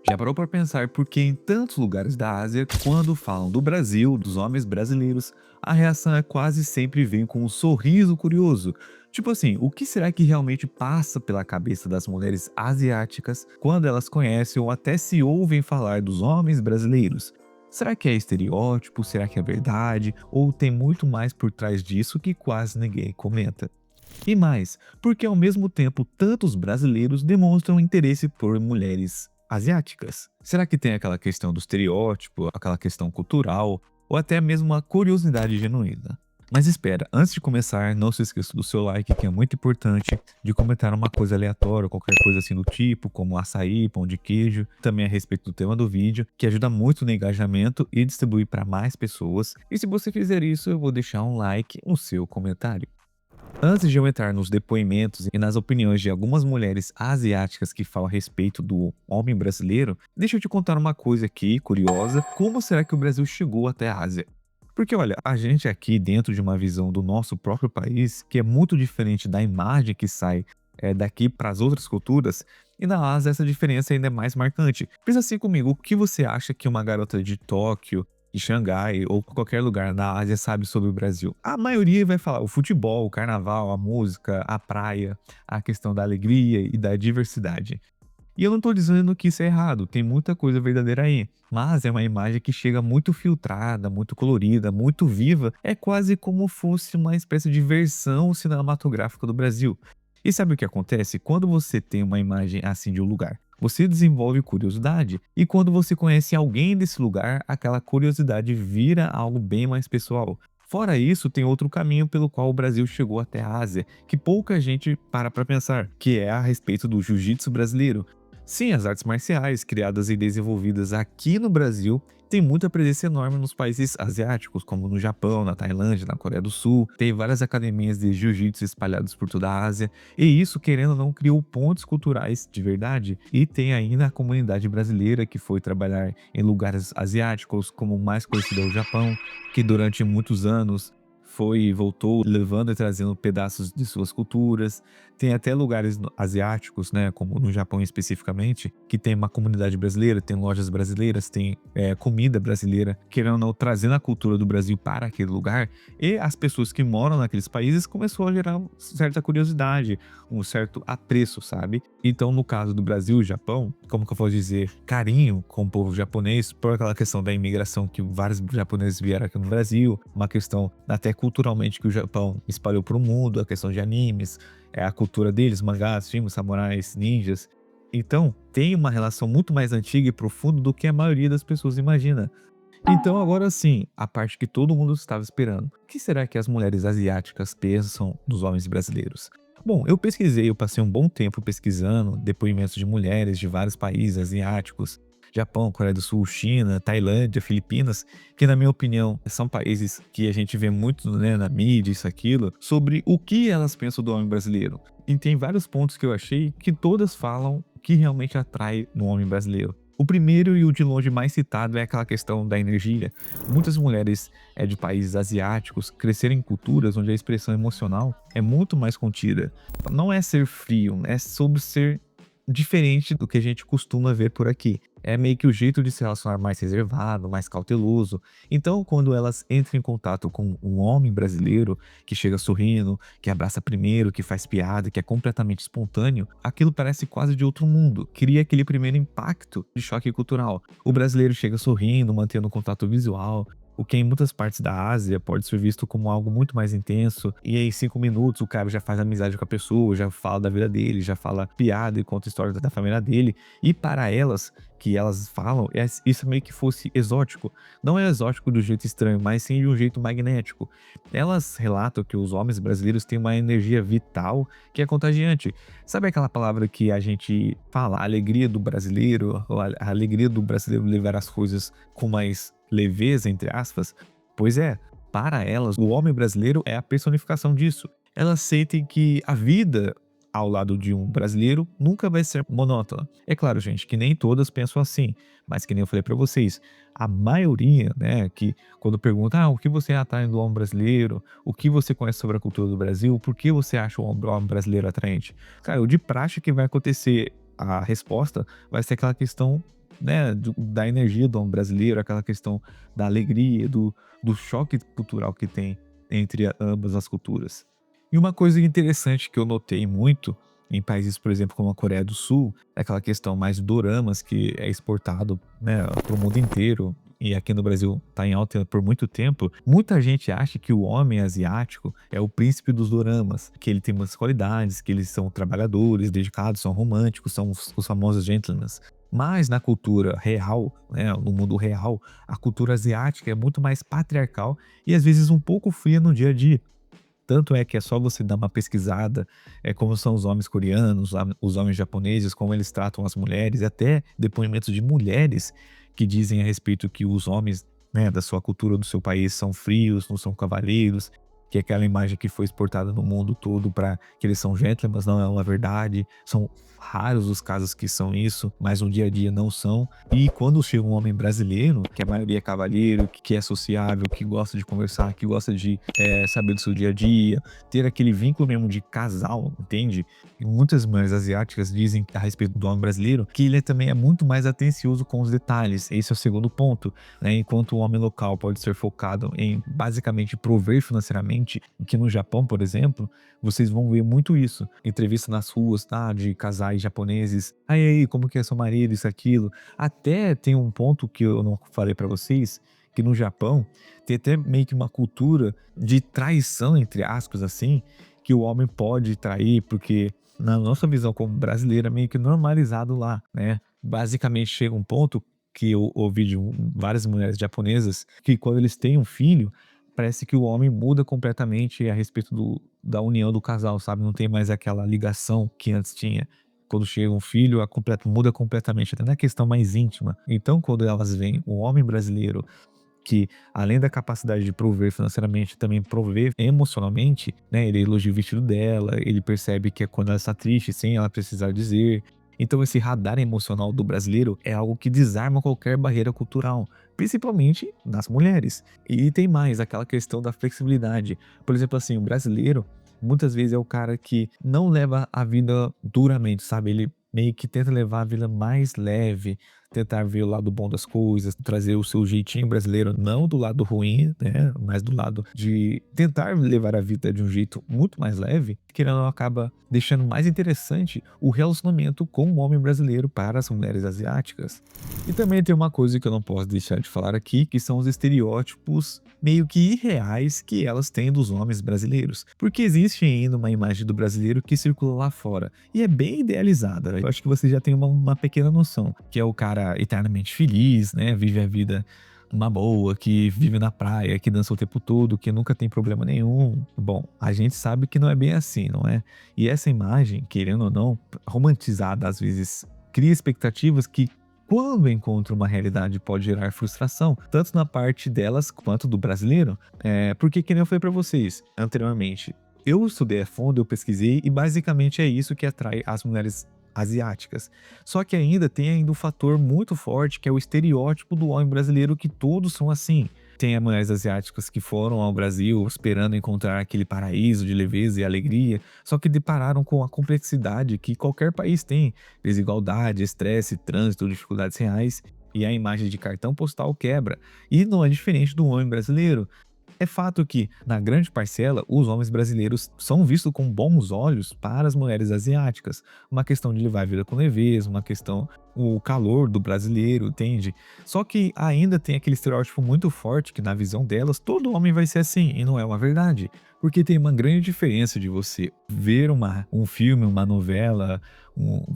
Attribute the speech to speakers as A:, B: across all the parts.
A: Já parou para pensar por que em tantos lugares da Ásia, quando falam do Brasil, dos homens brasileiros, a reação é quase sempre vem com um sorriso curioso? Tipo assim, o que será que realmente passa pela cabeça das mulheres asiáticas quando elas conhecem ou até se ouvem falar dos homens brasileiros? Será que é estereótipo? Será que é verdade? Ou tem muito mais por trás disso que quase ninguém comenta? E mais, porque ao mesmo tempo tantos brasileiros demonstram interesse por mulheres asiáticas? Será que tem aquela questão do estereótipo, aquela questão cultural, ou até mesmo uma curiosidade genuína? Mas espera, antes de começar, não se esqueça do seu like, que é muito importante, de comentar uma coisa aleatória, qualquer coisa assim do tipo, como açaí, pão de queijo, também a respeito do tema do vídeo, que ajuda muito no engajamento e distribuir para mais pessoas. E se você fizer isso, eu vou deixar um like no seu comentário. Antes de eu entrar nos depoimentos e nas opiniões de algumas mulheres asiáticas que falam a respeito do homem brasileiro, deixa eu te contar uma coisa aqui curiosa: como será que o Brasil chegou até a Ásia? Porque olha, a gente aqui dentro de uma visão do nosso próprio país, que é muito diferente da imagem que sai daqui para as outras culturas, e na Ásia essa diferença ainda é mais marcante. Pensa assim comigo, o que você acha que uma garota de Tóquio, de Xangai ou qualquer lugar na Ásia sabe sobre o Brasil? A maioria vai falar o futebol, o carnaval, a música, a praia, a questão da alegria e da diversidade. E eu não tô dizendo que isso é errado, tem muita coisa verdadeira aí, mas é uma imagem que chega muito filtrada, muito colorida, muito viva, é quase como fosse uma espécie de versão cinematográfica do Brasil. E sabe o que acontece? Quando você tem uma imagem assim de um lugar, você desenvolve curiosidade, e quando você conhece alguém desse lugar, aquela curiosidade vira algo bem mais pessoal. Fora isso, tem outro caminho pelo qual o Brasil chegou até a Ásia, que pouca gente para pensar, que é a respeito do jiu-jitsu brasileiro. Sim, as artes marciais, criadas e desenvolvidas aqui no Brasil, têm muita presença enorme nos países asiáticos, como no Japão, na Tailândia, na Coreia do Sul. Tem várias academias de jiu-jitsu espalhadas por toda a Ásia, e isso, querendo ou não, criou pontos culturais de verdade. E tem ainda a comunidade brasileira que foi trabalhar em lugares asiáticos, como o mais conhecido é o Japão, que durante muitos anos foi e voltou levando e trazendo pedaços de suas culturas. Tem até lugares asiáticos, né, como no Japão especificamente, que tem uma comunidade brasileira, tem lojas brasileiras, tem comida brasileira, querendo ou não, trazendo a cultura do Brasil para aquele lugar. E as pessoas que moram naqueles países começou a gerar certa curiosidade, um certo apreço, sabe? Então, no caso do Brasil e Japão, como que eu posso dizer, carinho com o povo japonês, por aquela questão da imigração que vários japoneses vieram aqui no Brasil, uma questão até culturalmente que o Japão espalhou para o mundo, a questão de animes, é a cultura deles, mangás, filmes, samurais, ninjas. Então, tem uma relação muito mais antiga e profunda do que a maioria das pessoas imagina. Então, agora sim, a parte que todo mundo estava esperando. O que será que as mulheres asiáticas pensam dos homens brasileiros? Bom, eu pesquisei, eu passei um bom tempo pesquisando depoimentos de mulheres de vários países asiáticos, Japão, Coreia do Sul, China, Tailândia, Filipinas, que na minha opinião são países que a gente vê muito, né, na mídia, isso, aquilo, sobre o que elas pensam do homem brasileiro. E tem vários pontos que eu achei que todas falam o que realmente atrai no homem brasileiro. O primeiro e o de longe mais citado é aquela questão da energia. Muitas mulheres de países asiáticos cresceram em culturas onde a expressão emocional é muito mais contida. Não é ser frio, é sobre ser diferente do que a gente costuma ver por aqui. É meio que o jeito de se relacionar mais reservado, mais cauteloso. Então, quando elas entram em contato com um homem brasileiro que chega sorrindo, que abraça primeiro, que faz piada, que é completamente espontâneo, aquilo parece quase de outro mundo. Cria aquele primeiro impacto de choque cultural. O brasileiro chega sorrindo, mantendo contato visual, o que em muitas partes da Ásia pode ser visto como algo muito mais intenso. E aí, em 5 minutos, o cara já faz amizade com a pessoa, já fala da vida dele, já fala piada e conta história da família dele. E para elas, que elas falam, isso é meio que fosse exótico. Não é exótico do jeito estranho, mas sim de um jeito magnético. Elas relatam que os homens brasileiros têm uma energia vital que é contagiante. Sabe aquela palavra que a gente fala, a alegria do brasileiro, ou a alegria do brasileiro levar as coisas com mais leveza, entre aspas? Pois é, para elas, o homem brasileiro é a personificação disso. Elas sentem que a vida ao lado de um brasileiro nunca vai ser monótona. É claro, gente, que nem todas pensam assim, mas que nem eu falei pra vocês, a maioria, né, que quando pergunta, o que você atrai do homem brasileiro, o que você conhece sobre a cultura do Brasil, por que você acha o homem brasileiro atraente? Cara, o de praxe que vai acontecer, a resposta vai ser aquela questão né, da energia do homem brasileiro, aquela questão da alegria, do choque cultural que tem entre ambas as culturas. E uma coisa interessante que eu notei muito em países, por exemplo, como a Coreia do Sul, é aquela questão mais de doramas que é exportado, né, para o mundo inteiro. E aqui no Brasil está em alta por muito tempo. Muita gente acha que o homem asiático é o príncipe dos doramas, que ele tem muitas qualidades, que eles são trabalhadores, dedicados, são românticos, são os famosos gentlemen. Mas na cultura real, né, no mundo real, a cultura asiática é muito mais patriarcal e às vezes um pouco fria no dia a dia. Tanto é que é só você dar uma pesquisada, como são os homens coreanos, os homens japoneses, como eles tratam as mulheres, e até depoimentos de mulheres que dizem a respeito que os homens, né, da sua cultura, do seu país, são frios, não são cavalheiros, que é aquela imagem que foi exportada no mundo todo para que eles são gentlemen, não é uma verdade. São raros os casos que são isso, mas no dia a dia não são. E quando chega um homem brasileiro, que a maioria é cavalheiro, que é sociável, que gosta de conversar, que gosta de saber do seu dia a dia, ter aquele vínculo mesmo de casal, entende? E muitas mulheres asiáticas dizem a respeito do homem brasileiro que ele também é muito mais atencioso com os detalhes. Esse é o segundo ponto, né? Enquanto o homem local pode ser focado em basicamente prover financeiramente, que no Japão, por exemplo, vocês vão ver muito isso. Entrevista nas ruas, tá? De casais japoneses. Aí, como que é seu marido, isso, aquilo. Até tem um ponto que eu não falei pra vocês, que no Japão tem até meio que uma cultura de traição, entre aspas, assim, que o homem pode trair, porque na nossa visão como brasileira, meio que normalizado lá, né? Basicamente chega um ponto que eu ouvi de várias mulheres japonesas, que quando eles têm um filho, parece que o homem muda completamente a respeito da união do casal, sabe? Não tem mais aquela ligação que antes tinha. Quando chega um filho, muda completamente, até na questão mais íntima. Então, quando elas veem o homem brasileiro que, além da capacidade de prover financeiramente, também prover emocionalmente, né? Ele elogia o vestido dela, ele percebe que é quando ela está triste, sem ela precisar dizer. Então, esse radar emocional do brasileiro é algo que desarma qualquer barreira cultural, principalmente nas mulheres. E tem mais, aquela questão da flexibilidade. Por exemplo, assim, o brasileiro, muitas vezes é o cara que não leva a vida duramente, sabe? Ele meio que tenta levar a vida mais leve, tentar ver o lado bom das coisas, trazer o seu jeitinho brasileiro, não do lado ruim, né, mas do lado de tentar levar a vida de um jeito muito mais leve, que não acaba deixando mais interessante o relacionamento com o homem brasileiro para as mulheres asiáticas. E também tem uma coisa que eu não posso deixar de falar aqui, que são os estereótipos meio que irreais que elas têm dos homens brasileiros. Porque existe ainda uma imagem do brasileiro que circula lá fora, e é bem idealizada. Eu acho que você já tem uma pequena noção, que é o cara eternamente feliz, né? Vive a vida numa boa, que vive na praia, que dança o tempo todo, que nunca tem problema nenhum. Bom, a gente sabe que não é bem assim, não é? E essa imagem, querendo ou não, romantizada às vezes, cria expectativas que, quando encontra uma realidade, pode gerar frustração, tanto na parte delas quanto do brasileiro. Porque, que nem eu falei pra vocês anteriormente, eu estudei a fundo, eu pesquisei, e basicamente é isso que atrai as mulheres asiáticas. Só que ainda um fator muito forte, que é o estereótipo do homem brasileiro, que todos são assim. Tem as mulheres asiáticas que foram ao Brasil esperando encontrar aquele paraíso de leveza e alegria, só que depararam com a complexidade que qualquer país tem: desigualdade, estresse, trânsito, dificuldades reais, e a imagem de cartão postal quebra. E não é diferente do homem brasileiro. É fato que, na grande parcela, os homens brasileiros são vistos com bons olhos para as mulheres asiáticas. Uma questão de levar a vida com leveza, uma questão, o calor do brasileiro, entende? Só que ainda tem aquele estereótipo muito forte que, na visão delas, todo homem vai ser assim, e não é uma verdade. Porque tem uma grande diferença de você ver um filme, uma novela,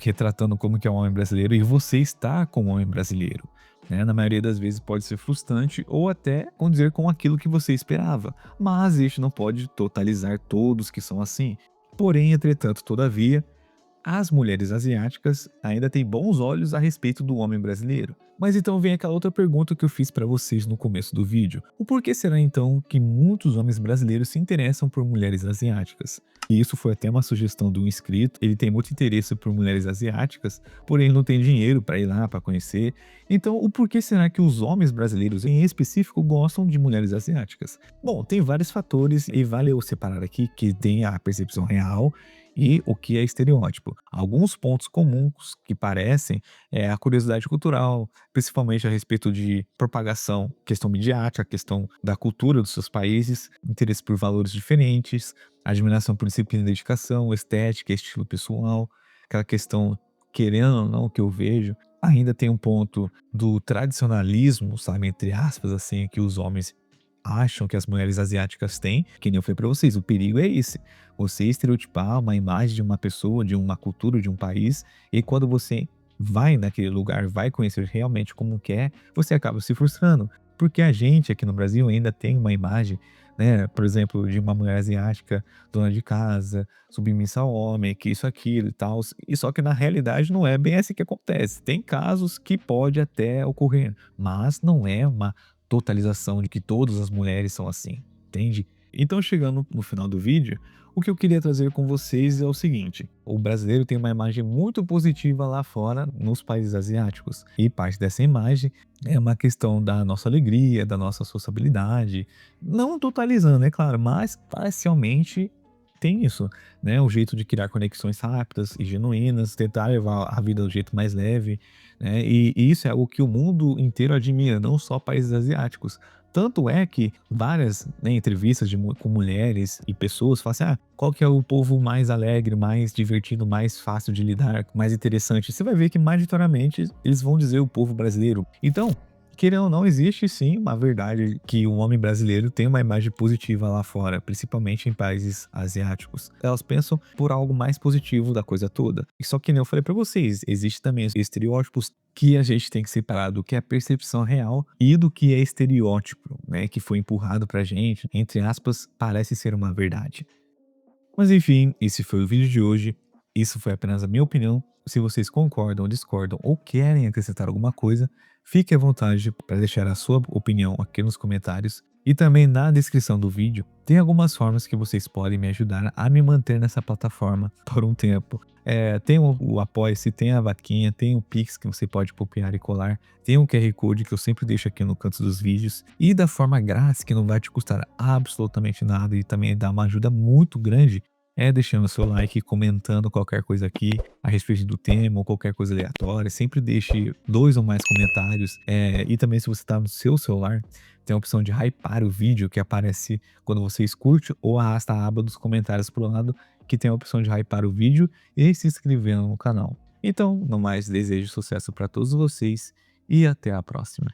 A: retratando como que é o homem brasileiro, e você estar com o homem brasileiro, né? Na maioria das vezes pode ser frustrante ou até condizer com aquilo que você esperava, mas este não pode totalizar todos que são assim. Porém, entretanto, todavia, as mulheres asiáticas ainda têm bons olhos a respeito do homem brasileiro. Mas então vem aquela outra pergunta que eu fiz para vocês no começo do vídeo. O porquê será então que muitos homens brasileiros se interessam por mulheres asiáticas? E isso foi até uma sugestão de um inscrito. Ele tem muito interesse por mulheres asiáticas, porém ele não tem dinheiro para ir lá para conhecer. Então, o porquê será que os homens brasileiros em específico gostam de mulheres asiáticas? Bom, tem vários fatores e vale eu separar aqui que tem a percepção real e o que é estereótipo. Alguns pontos comuns que parecem é a curiosidade cultural, principalmente a respeito de propagação, questão midiática, questão da cultura dos seus países, interesse por valores diferentes, admiração por disciplina e dedicação, estética, estilo pessoal, aquela questão, querendo ou não, que eu vejo, ainda tem um ponto do tradicionalismo, sabe, entre aspas, assim, que os homens acham que as mulheres asiáticas têm, que nem eu falei pra vocês, o perigo é esse, você estereotipar uma imagem de uma pessoa, de uma cultura, de um país, e quando você vai naquele lugar, vai conhecer realmente como que é, você acaba se frustrando. Porque a gente aqui no Brasil ainda tem uma imagem, né, por exemplo, de uma mulher asiática, dona de casa, submissa ao homem, que isso, aquilo e tal. E só que na realidade não é bem assim que acontece. Tem casos que pode até ocorrer, mas não é uma totalização de que todas as mulheres são assim, entende? Então, chegando no final do vídeo, o que eu queria trazer com vocês é o seguinte: o brasileiro tem uma imagem muito positiva lá fora, nos países asiáticos, e parte dessa imagem é uma questão da nossa alegria, da nossa sociabilidade, não totalizando, é claro, mas parcialmente tem isso, né? O jeito de criar conexões rápidas e genuínas, tentar levar a vida do jeito mais leve, né? E isso é algo que o mundo inteiro admira, não só países asiáticos. Tanto é que várias, né, entrevistas com mulheres e pessoas falam assim: ah, qual que é o povo mais alegre, mais divertido, mais fácil de lidar, mais interessante? Você vai ver que majoritariamente eles vão dizer o povo brasileiro. Então, querendo ou não, existe sim uma verdade que o homem brasileiro tem uma imagem positiva lá fora, principalmente em países asiáticos. Elas pensam por algo mais positivo da coisa toda. E só que nem eu falei pra vocês, existe também os estereótipos que a gente tem que separar do que é percepção real e do que é estereótipo, né, que foi empurrado pra gente, entre aspas, parece ser uma verdade. Mas enfim, esse foi o vídeo de hoje. Isso foi apenas a minha opinião. Se vocês concordam, discordam ou querem acrescentar alguma coisa, fique à vontade para deixar a sua opinião aqui nos comentários. E também na descrição do vídeo tem algumas formas que vocês podem me ajudar a me manter nessa plataforma por um tempo. Tem o Apoia-se, tem a vaquinha, tem o Pix que você pode copiar e colar, tem o QR Code que eu sempre deixo aqui no canto dos vídeos, e da forma grátis que não vai te custar absolutamente nada e também dá uma ajuda muito grande, é deixando o seu like e comentando qualquer coisa aqui a respeito do tema ou qualquer coisa aleatória. Sempre deixe 2 ou mais comentários. E também, se você está no seu celular, tem a opção de hypar o vídeo que aparece quando você curte ou arrasta a aba dos comentários para o lado, que tem a opção de hypar o vídeo e se inscrever no canal. Então, no mais, desejo sucesso para todos vocês e até a próxima.